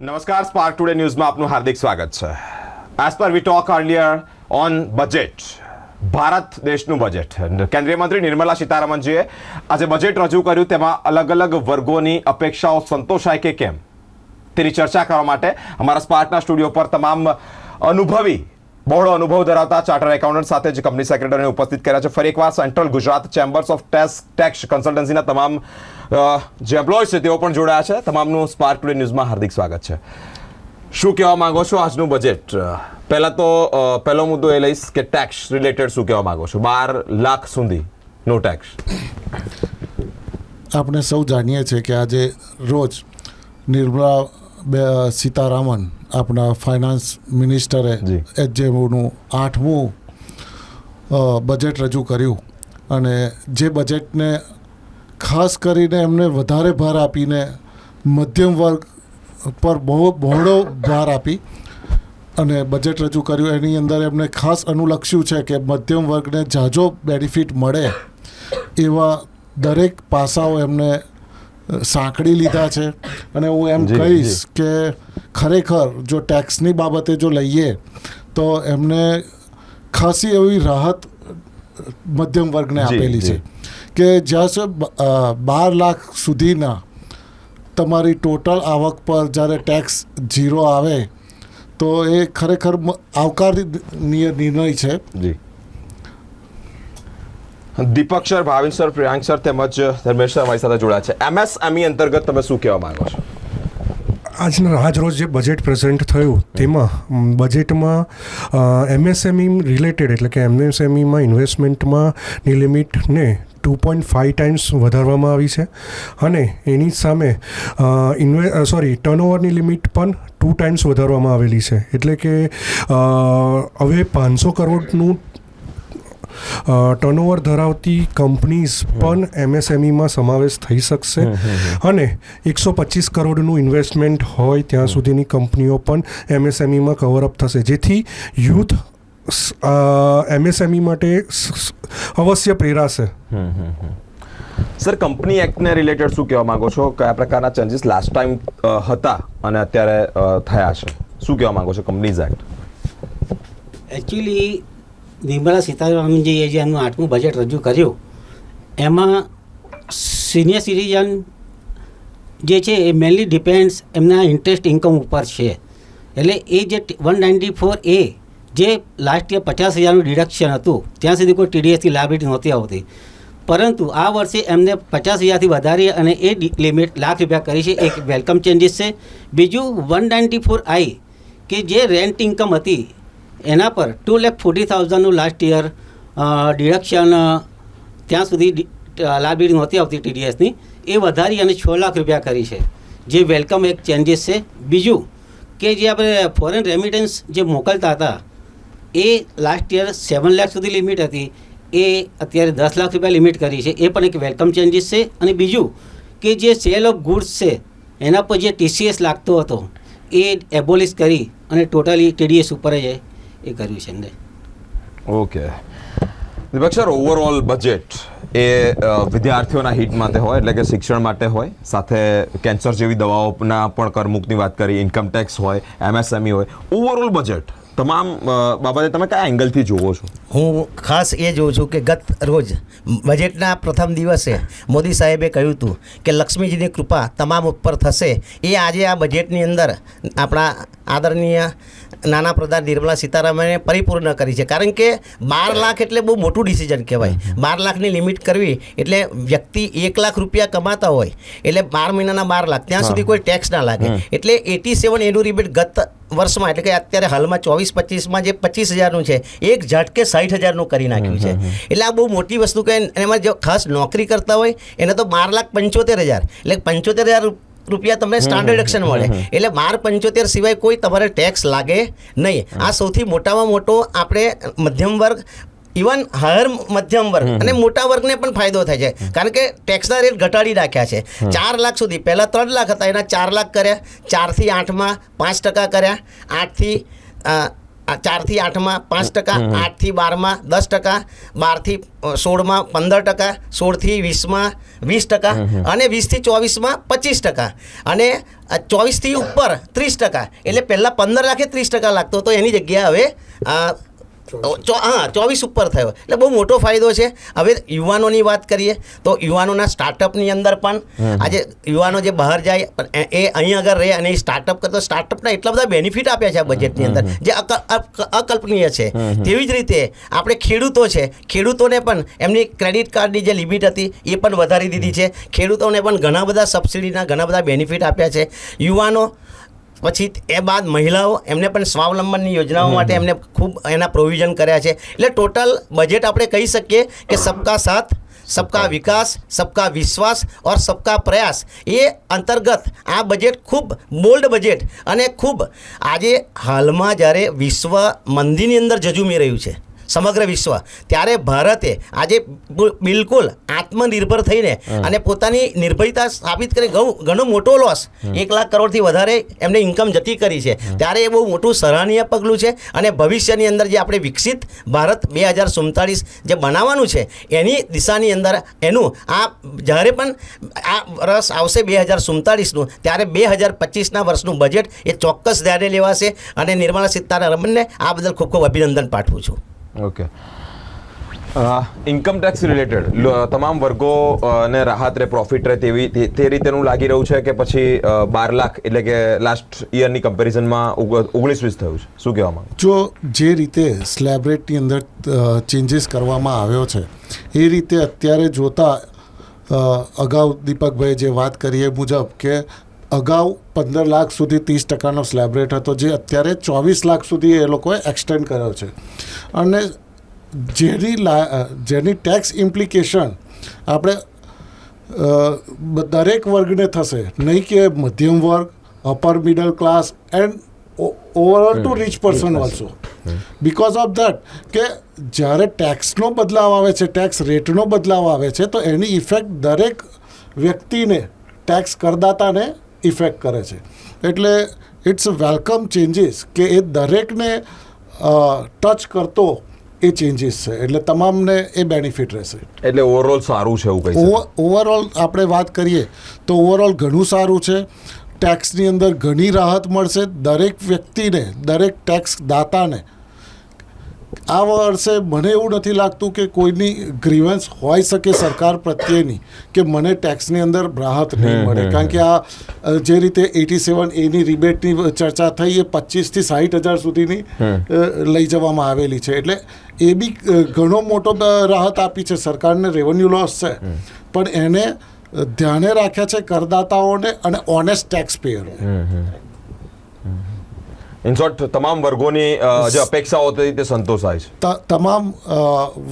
નમસ્કાર, spark today ન્યૂઝમાં આપનું હાર્દિક સ્વાગત છે. As per V talk earlier on budget, Bharat દેશનું બજેટ. કેન્દ્રીય મંત્રી નિર્મલા સીતારામનજીએ આજે બજેટ રજૂ કર્યું. તેમાં અલગ અલગ વર્ગોની અપેક્ષાઓ સંતોષાય કે કેમ તેની ચર્ચા કરવા માટે અમારા સ્પાર્કના સ્ટુડિયો પર તમામ બહોળો અનુભવ ધરાવતા ચાર્ટર્ડ એકાઉન્ટન્ટ સાથે જ કંપની સેક્રેટરીને ઉપસ્થિત કર્યા છે. ફરી એકવાર central Gujarat chambers of tax કન્સલ્ટન્સીના તમામ જે એમ્પ્લોયઝ છે તેઓ પણ જોડાયા છે. તમામનું સ્પાર્ક ટુડે ન્યૂઝમાં હાર્દિક સ્વાગત છે. શું કહેવા માંગો છો આજનું બજેટ? પહેલા તો પહેલો મુદ્દો એ લઈશ કે ટેક્સ રિલેટેડ શું કહેવા માંગો છો? 12 લાખ સુધી નો ટેક્સ. આપણે સૌ જાણીએ છીએ કે આજે રોજ નિર્મલા સીતારામન આપણા ફાઇનાન્સ મિનિસ્ટરે જેમનું 8મું બજેટ રજૂ કર્યું અને જે બજેટને ખાસ કરીને એમને વધારે ભાર આપીને મધ્યમ વર્ગ પર બહોળો ભાર આપી અને બજેટ રજૂ કર્યું. એની અંદર એમને ખાસ અનુલક્ષ્યું છે કે મધ્યમ વર્ગને ઝાઝો બેનિફિટ મળે એવા દરેક પાસાઓ એમને સાંકળી લીધા છે. અને હું એમ કહીશ કે ખરેખર જો ટેક્સની બાબતે જો લઈએ તો એમને ખાસી એવી રાહત મધ્યમ વર્ગને આપેલી છે કે જ્યાં 12 લાખ સુધીના તમારી ટોટલ આવક પર જ્યારે ટેક્સ ઝીરો આવે તો એ ખરેખર આવકારનીય નિર્ણય છે. Deepak sir, Bhavin sir, Priyank sir તેમજ ધર્મેશ સર અમારી સાથે જોડાયા છે. એમએસએમઈ અંતર્ગત તમે શું કહેવા માંગો છો? આજરોજ જે બજેટ પ્રેઝન્ટ થયું તેમાં બજેટમાં એમએસએમઈ રિલેટેડ એટલે કે એમએસએમઈમાં ઇન્વેસ્ટમેન્ટમાંની લિમિટને 2.5 ટાઈમ્સ વધારવામાં આવી છે અને એની સામે ટર્નઓવરની લિમિટ પણ 2 ટાઈમ્સ વધારવામાં આવેલી છે. એટલે કે હવે 500 કરોડનું ટર્નઓવર ધરાવતી કંપનીઝ પણ એમએસએમઈમાં સમાવેશ થઈ શકશે અને 125 કરોડનું ઇન્વેસ્ટમેન્ટ હોય ત્યાં સુધીની કંપનીઓ પણ એમએસએમઈમાં કવરઅપ થશે, જેથી યુથ એમએસએમઈ માટે અવશ્ય પ્રેરાશે. સર, કંપની એક્ટને રિલેટેડ શું કહેવા માંગો છો? કયા પ્રકારના ચેન્જીસ લાસ્ટ ટાઈમ હતા અને અત્યારે થયા છે? શું કહેવા માંગો છો કંપનીઝ એક્ટ? એકચ્યુઅલી નિર્મલા સીતારામનજીએ જે એમનું 8મું બજેટ રજૂ કર્યું એમાં સિનિયર સિટીઝન જે છે એ મેનલી ડિપેન્ડ્સ એમના ઇન્ટરેસ્ટ ઇન્કમ ઉપર છે. એટલે એ જે 194A જે લાસ્ટ યર 50,000નું ડિડક્શન હતું ત્યાં સુધી કોઈ ટીડીએસથી લાયબિલિટી નહોતી આવતી, પરંતુ આ વર્ષે એમને 50,000થી વધારી અને એ લિમિટ ₹1 લાખ કરી છે. એક વેલકમ ચેન્જીસ છે. બીજું 194I કે જે રેન્ટ ઇન્કમ હતી એના પર 2,40,000નું લાસ્ટ યર ડિડક્શન ત્યાં સુધી લાયબિલિટી નહોતી આવતી ટીડીએસની, એ વધારી અને ₹6 લાખ કરી છે, જે વેલકમ એક ચેન્જીસ છે. બીજું કે જે આપણે ફોરેન રેમિટન્સ જે મોકલતા હતા એ લાસ્ટ યર 7 લાખ સુધી લિમિટ હતી, એ અત્યારે ₹10 લાખ લિમિટ કરી છે, એ પણ એક વેલકમ ચેન્જીસ છે. અને બીજું કે જે સેલ ઓફ ગુડ્સ છે એના પર જે ટીસીએસ લાગતો હતો એ એબોલિશ કરી અને ટોટલી ટીડીએસ ઉપર જ એ કર્યું છે ને. ઓકે દીપક સર, ઓવરઓલ બજેટ એ વિદ્યાર્થીઓના હિત માટે હોય, એટલે કે શિક્ષણ માટે હોય, સાથે કેન્સર જેવી દવાઓના પણ કરમુક્તની વાત કરી, ઇન્કમ ટેક્સ હોય, એમએસએમઈ હોય, ઓવરઓલ બજેટ તમામ બાબતે તમે કયા એંગલથી જોવો છો? હું ખાસ એ જોઉં છું કે ગત રોજ બજેટના પ્રથમ દિવસે મોદી સાહેબે કહ્યું હતું કે લક્ષ્મીજીની કૃપા તમામ ઉપર થશે. એ આજે આ બજેટની અંદર આપણા આદરણીય નાના પ્રધાન નિર્મલા સીતારામને પરિપૂર્ણ કરી છે. કારણ કે 12 લાખ એટલે બહુ મોટું ડિસિઝન કહેવાય. 12 લાખની લિમિટ કરવી એટલે વ્યક્તિ ₹1 લાખ કમાતા હોય એટલે 12 મહિનાના 12 લાખ ત્યાં સુધી કોઈ ટેક્સ ના લાગે. એટલે 87 એનું રિબેટ ગત વર્ષમાં એટલે કે અત્યારે હાલમાં 24-25માં જે 25,000નું છે એક ઝટકે 60,000નું કરી નાખ્યું છે. એટલે આ બહુ મોટી વસ્તુ કે એમાં જો ખાસ નોકરી કરતા હોય એને તો 12,75,000 એટલે ₹75,000 તમને સ્ટાન્ડર્ડ ડિડક્શન મળે. એટલે 12,75,000 સિવાય કોઈ તમારે ટેક્સ લાગે નહીં. આ સૌથી મોટામાં મોટો આપણે મધ્યમ વર્ગ, ઇવન હાયર મધ્યમ વર્ગ અને મોટા વર્ગને પણ ફાયદો થાય છે. કારણ કે ટેક્સના રેટ ઘટાડી રાખ્યા છે. 4 લાખ સુધી, પહેલાં 3 લાખ હતા એના 4 લાખ કર્યા, 4 થી 8માં 5% કર્યા, 8 થી 4થી 8માં 5%, 8થી 12માં 10%, 12થી 16માં 15%, 16થી 20માં 20%, અને 20થી 24માં 25%, અને 24થી ઉપર 30%. એટલે પહેલાં 15 લાખે 30% લાગતો હતો, એની જગ્યાએ હવે 24 ઉપર થયો. એટલે બહુ મોટો ફાયદો છે. હવે યુવાનોની વાત કરીએ તો યુવાનોના સ્ટાર્ટઅપની અંદર પણ આજે યુવાનો જે બહાર જાય એ અહીં આગળ રહે અને એ સ્ટાર્ટઅપ કરતો સ્ટાર્ટઅપના એટલા બધા બેનિફિટ આપ્યા છે આ બજેટની અંદર જે અકલ્પનીય છે. તેવી જ રીતે આપણે ખેડૂતો છે, ખેડૂતોને પણ એમની ક્રેડિટ કાર્ડની જે લિમિટ હતી એ પણ વધારી દીધી છે. ખેડૂતોને પણ ઘણા બધા સબસિડીના ઘણા બધા બેનિફિટ આપ્યા છે. યુવાનો પછી એ બાદ મહિલાઓ એમને પણ સ્વાવલંબનની યોજનાઓ માટે એમને ખૂબ એના પ્રોવિઝન કર્યા છે. એટલે ટોટલ બજેટ આપણે કહી શકીએ કે સબકા સાથ, સબકા વિકાસ, સબકા વિશ્વાસ ઓર સબકા પ્રયાસ એ અંતર્ગત આ બજેટ ખૂબ બોલ્ડ બજેટ અને ખૂબ આજે હાલમાં જ્યારે વિશ્વ મંદીની અંદર ઝઝૂમી રહ્યું છે સમગ્ર વિશ્વ, ત્યારે ભારતે આજે બિલકુલ આત્મનિર્ભર થઈને અને પોતાની નિર્ભયતા સાબિત કરી ઘણો મોટો લોસ 1 લાખ કરોડથી વધારે એમને ઇન્કમ જતી કરી છે. ત્યારે એ બહુ મોટું સરાહનીય પગલું છે. અને ભવિષ્યની અંદર જે આપણે વિકસિત ભારત 2047 જે બનાવવાનું છે એની દિશાની અંદર એનું આ જ્યારે પણ આ વર્ષ આવશે 2047નું, ત્યારે 2025ના વર્ષનું બજેટ એ ચોક્કસ ધ્યાને લેવાશે. અને નિર્મલા સીતારામનને આ બદલ ખૂબ ખૂબ અભિનંદન પાઠવું છું. ઓકે, ઇન્કમ ટેક્સ રિલેટેડ તમામ વર્ગો ને રાહત રહે, પ્રોફિટ રહે તે રીતેનું લાગી રહ્યું છે કે પછી 12 લાખ એટલે કે લાસ્ટ યરની કમ્પેરિઝનમાં 19-20 થયું છે? શું કહેવા માંગો? જો જે રીતે સ્લેબ રેટની અંદર ચેન્જીસ કરવામાં આવ્યો છે એ રીતે અત્યારે જોતા અગાઉ દીપકભાઈ જે વાત કરી એ મુજબ કે અગાઉ 15 લાખ સુધી 30%નો સ્લેબ રેટ હતો, જે અત્યારે 24 લાખ સુધી એ લોકોએ એક્સટેન્ડ કર્યો છે. અને જેની ટેક્સ ઇમ્પ્લિકેશન આપણે દરેક વર્ગને થશે, નહીં કે મધ્યમ વર્ગ, upper middle class and overall to reach person also. Because of that કે જ્યારે ટેક્સનો બદલાવ આવે છે, ટેક્સ રેટનો બદલાવ આવે છે, તો એની ઇફેક્ટ દરેક વ્યક્તિને, ટેક્સ કરદાતાને ઇફેક્ટ કરે છે. એટલે ઇટ્સ વેલકમ ચેન્જીસ કે એ દરેકને ટચ કરતો એ ચેન્જીસ છે. એટલે તમામને એ બેનિફિટ રહેશે. એટલે ઓવરઓલ સારું છે એવું કહી શકાય? ઓવરઓલ આપણે વાત કરીએ તો ઓવરઓલ ઘણું સારું છે. ટેક્સની અંદર ઘણી રાહત મળશે દરેક વ્યક્તિને, દરેક ટેક્સ દાતાને. આ વર્ષે મને એવું નથી લાગતું કે કોઈની ગ્રીવન્સ હોઈ શકે સરકાર પ્રત્યેની કે મને ટેક્સની અંદર રાહત નહીં મળે. કારણ કે આ જે રીતે 87A રિબેટની ચર્ચા થઈ એ 25,000 થી 60,000 સુધીની લઈ જવામાં આવેલી છે. એટલે એ બી ઘણો મોટો રાહત આપી છે સરકારને. રેવન્યુ લોસ છે પણ એને ધ્યાને રાખ્યા છે કરદાતાઓને અને ઓનેસ્ટ ટેક્સ પેયરોને. ઇન શોર્ટ તમામ વર્ગોની જે અપેક્ષાઓ હતી તે સંતોષાય છે. તમામ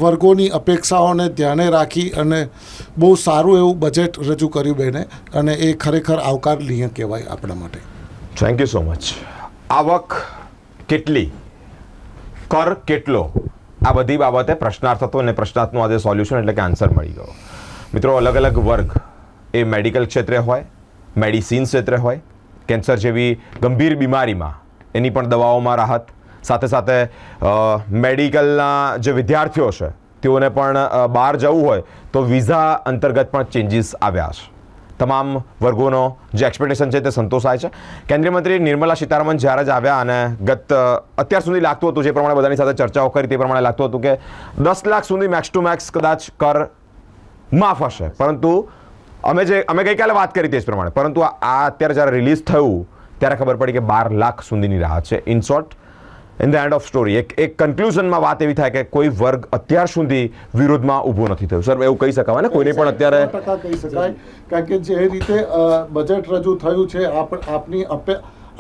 વર્ગોની અપેક્ષાઓને ધ્યાને રાખી અને બહુ સારું એવું બજેટ રજૂ કર્યું બેને, અને એ ખરેખર આવકારનીય કહેવાય આપણા માટે. Thank you so much. આવક કેટલી, કર કેટલો, આ બધી બાબતે પ્રશ્નાર્થ હતો અને પ્રશ્નાર્થનું આજે સોલ્યુશન એટલે કે આન્સર મળી ગયો. મિત્રો, અલગ અલગ વર્ગ એ મેડિકલ ક્ષેત્રે હોય, મેડિસિન ક્ષેત્રે હોય, કેન્સર જેવી ગંભીર બીમારીમાં એની પણ દવાઓમાં રાહત, સાથે સાથે મેડિકલના જે વિદ્યાર્થીઓ છે તેઓને પણ બહાર જવું હોય તો વિઝા અંતર્ગત પણ ચેન્જીસ આવ્યા છે. તમામ વર્ગોનો જે એક્સપેક્ટેશન છે તે સંતોષાય છે. કેન્દ્રીય મંત્રી નિર્મલા સીતારામન જ્યારે જ આવ્યા અને અત્યાર સુધી લાગતું હતું, જે પ્રમાણે બધાની સાથે ચર્ચાઓ કરી તે પ્રમાણે લાગતું હતું કે 10 લાખ સુધી મેક્સ ટુ મેક્સ કદાચ કર માફ હશે. પરંતુ અમે ગઈકાલે વાત કરી તે જ પ્રમાણે, પરંતુ આ અત્યારે જ્યારે રિલીઝ થયું ત્યારે ખબર પડી કે 12 લાખ સુધીની રાહત છે. In short, in the end of story એક કન્ક્લુઝનમાં વાત એવી થાય કે કોઈ વર્ગ અત્યાર સુધી વિરોધમાં ઊભો નથી થયું. સર, એવું કહી શકાય ને? કોઈને પણ અત્યારે 100% કહી શકાય. કારણ કે જે રીતે બજેટ રજૂ થયું છે આપની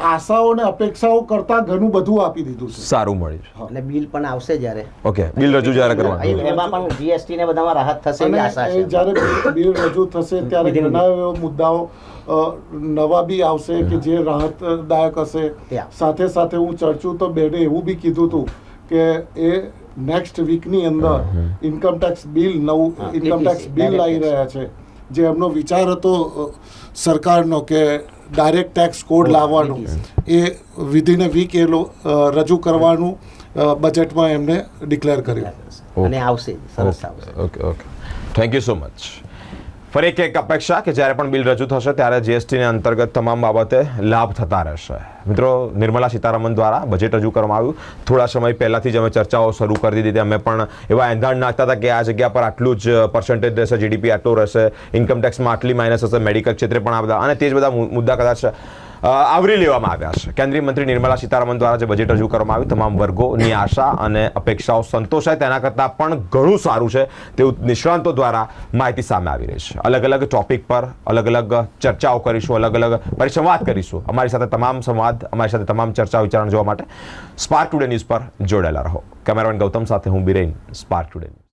આશાઓ અને અપેક્ષાઓ કરતાં ઘણું બધું આપી દીધું છે. સારું મળ્યું છે. અને બિલ પણ આવશે જ્યારે. ઓકે, બિલ રજૂ જ્યારે કરવાનું, એમાં પણ જીએસટી ને બધામાં રાહત થશે એવી આશા છે. જ્યારે બિલ રજૂ થશે ત્યારે ઘણા એવા મુદ્દાઓ નવા બી આવશે કે જે રાહતદાયક હશે. સાથે સાથે હું ચર્ચું તો બેને એવું બી કીધું હતું કે એ નેક્સ્ટ વીકની અંદર ઇન્કમ ટેક્સ બિલ, નવું ઇન્કમ ટેક્સ બિલ લાવી રહ્યા છે. જે એમનો વિચાર હતો સરકારનો કે ડાયરેક્ટ ટેક્સ કોડ લાવવાનું એ વિધિન અ વીક રજૂ કરવાનું બજેટમાં એમને ડિક્લેર કર્યું. અને આવશે, સરસ આવશે. Okay okay, thank you so much. ફરી એક અપેક્ષા કે જ્યારે પણ બિલ રજૂ થશે ત્યારે જીએસટીને અંતર્ગત તમામ બાબતે લાભ થતા રહેશે. મિત્રો, નિર્મલા સીતારામન દ્વારા બજેટ રજૂ કરવામાં આવ્યું. થોડા સમય પહેલાંથી જ અમે ચર્ચાઓ શરૂ કરી દીધી. અમે પણ એવા એંધાણ નાખતા હતા કે આ જગ્યા પર આટલું જ પર્સન્ટેજ રહેશે, જીડીપી આટલું રહેશે, ઇન્કમ ટેક્સમાં આટલી માઇનસ હશે, મેડિકલ ક્ષેત્રે પણ આ બધા અને તે જ બધા મુદ્દા કદાચ આવરી લેવામાં આવ્યા છે. કેન્દ્રીય મંત્રી નિર્મલા સીતારામન દ્વારા જે બજેટ રજૂ કરવામાં આવ્યું તમામ વર્ગોની આશા અને અપેક્ષાઓ સંતોષાય તેના કરતાં પણ ઘણું સારું છે તેવું નિષ્ણાંતો દ્વારા માહિતી સામે આવી રહી છે. અલગ અલગ ટોપિક પર અલગ અલગ ચર્ચાઓ કરીશું, અલગ અલગ પરિસંવાદ કરીશું. અમારી સાથે તમામ સંવાદ, અમારી સાથે તમામ ચર્ચા વિચારણા જોવા માટે સ્પાર્ક ટુડે ન્યૂઝ પર જોડાયેલા રહો. કેમેરામેન ગૌતમ સાથે હું બિરેન, સ્પાર્ક ટુડે.